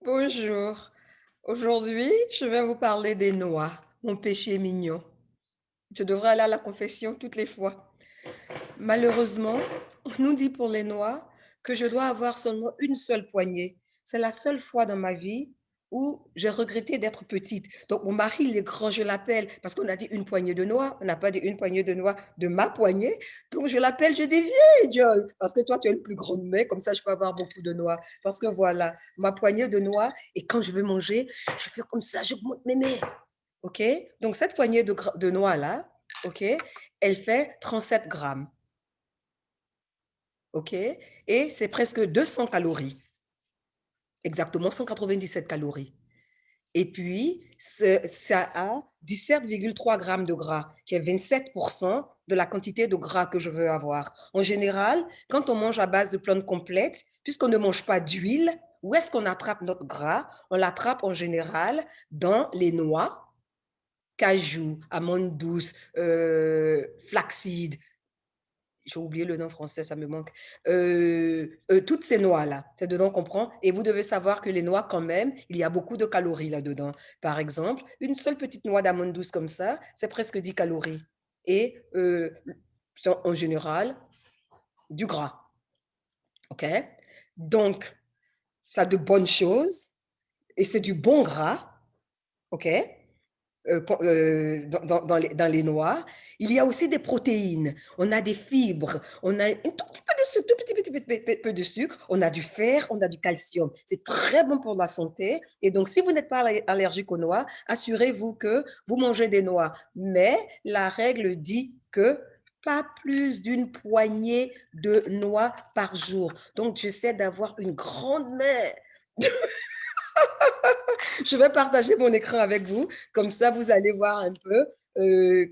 Bonjour. Aujourd'hui, je vais vous parler des noix, mon péché mignon. Je devrais aller à la confession toutes les fois. Malheureusement, on nous dit pour les noix que je dois avoir seulement une seule poignée. C'est la seule fois dans ma vie où j'ai regretté d'être petite. Donc, mon mari, il est grand, je l'appelle, parce qu'on a dit une poignée de noix, on n'a pas dit une poignée de noix de ma poignée. Donc, je l'appelle, je dis, viens, Joy, parce que toi, tu es le plus grand de mes, comme ça, je peux avoir beaucoup de noix. Parce que voilà, ma poignée de noix, et quand je veux manger, je fais comme ça, je monte mes mains. OK? Donc, cette poignée de noix-là, OK, elle fait 37 grammes. OK? Et c'est presque 200 calories. Exactement 197 calories. Et puis, ça a 17,3 grammes de gras, qui est 27% de la quantité de gras que je veux avoir. En général, quand on mange à base de plantes complètes, puisqu'on ne mange pas d'huile, où est-ce qu'on attrape notre gras? On l'attrape en général dans les noix, cajou, amandes douces, flaxseed, j'ai oublié le nom français, ça me manque. Toutes ces noix-là, c'est dedans qu'on prend. Et vous devez savoir que les noix, quand même, il y a beaucoup de calories là-dedans. Par exemple, une seule petite noix d'amande douce comme ça, c'est presque 10 calories. Et en général, du gras. OK? Donc, ça a de bonnes choses et c'est du bon gras. OK? Dans les noix. Il y a aussi des protéines, on a des fibres, on a un tout petit peu de sucre, tout peu de sucre, on a du fer, on a du calcium. C'est très bon pour la santé. Et donc, si vous n'êtes pas allergique aux noix, assurez-vous que vous mangez des noix. Mais la règle dit que pas plus d'une poignée de noix par jour. Donc, j'essaie d'avoir une grande main. Je vais partager mon écran avec vous, comme ça vous allez voir un peu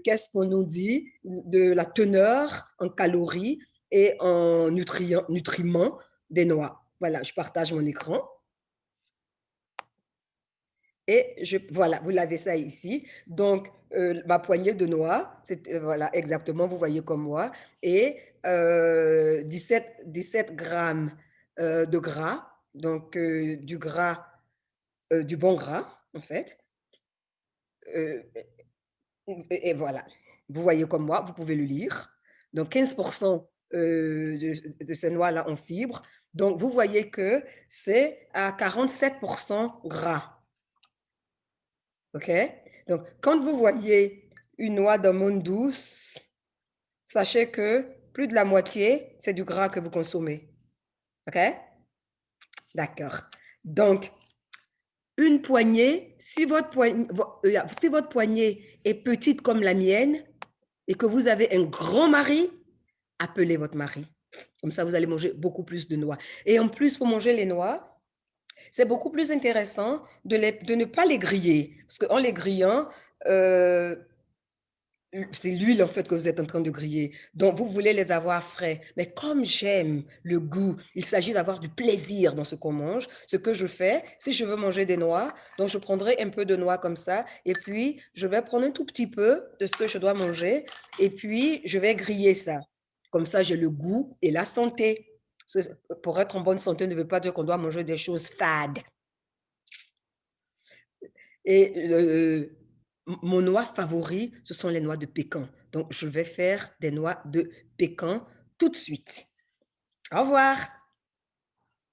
qu'est-ce qu'on nous dit de la teneur en calories et en nutriments des noix. Voilà, je partage mon écran et voilà, vous l'avez ça ici. Donc, ma poignée de noix, c'est voilà, exactement, vous voyez comme moi, et 17 grammes de gras, donc du gras, du bon gras, en fait. Euh, et voilà, vous voyez comme moi, vous pouvez le lire. Donc 15% de ces noix-là en fibres. Donc vous voyez que c'est à 47% gras. OK? Donc quand vous voyez une noix d'amande douce, sachez que plus de la moitié, c'est du gras que vous consommez. OK? D'accord. Donc, une poignée, si votre poignée est petite comme la mienne, et que vous avez un grand mari, appelez votre mari. Comme ça, vous allez manger beaucoup plus de noix. Et en plus, pour manger les noix, c'est beaucoup plus intéressant de ne pas les griller. Parce qu'en les grillant, euh, c'est l'huile en fait que vous êtes en train de griller. Donc, vous voulez les avoir frais. Mais comme j'aime le goût, il s'agit d'avoir du plaisir dans ce qu'on mange. Ce que je fais, si je veux manger des noix, donc je prendrai un peu de noix comme ça. Et puis, je vais prendre un tout petit peu de ce que je dois manger. Et puis, je vais griller ça. Comme ça, j'ai le goût et la santé. Pour être en bonne santé ne veut pas dire qu'on doit manger des choses fades. Et mon noix favori, ce sont les noix de pécan. Donc, je vais faire des noix de pécan tout de suite. Au revoir.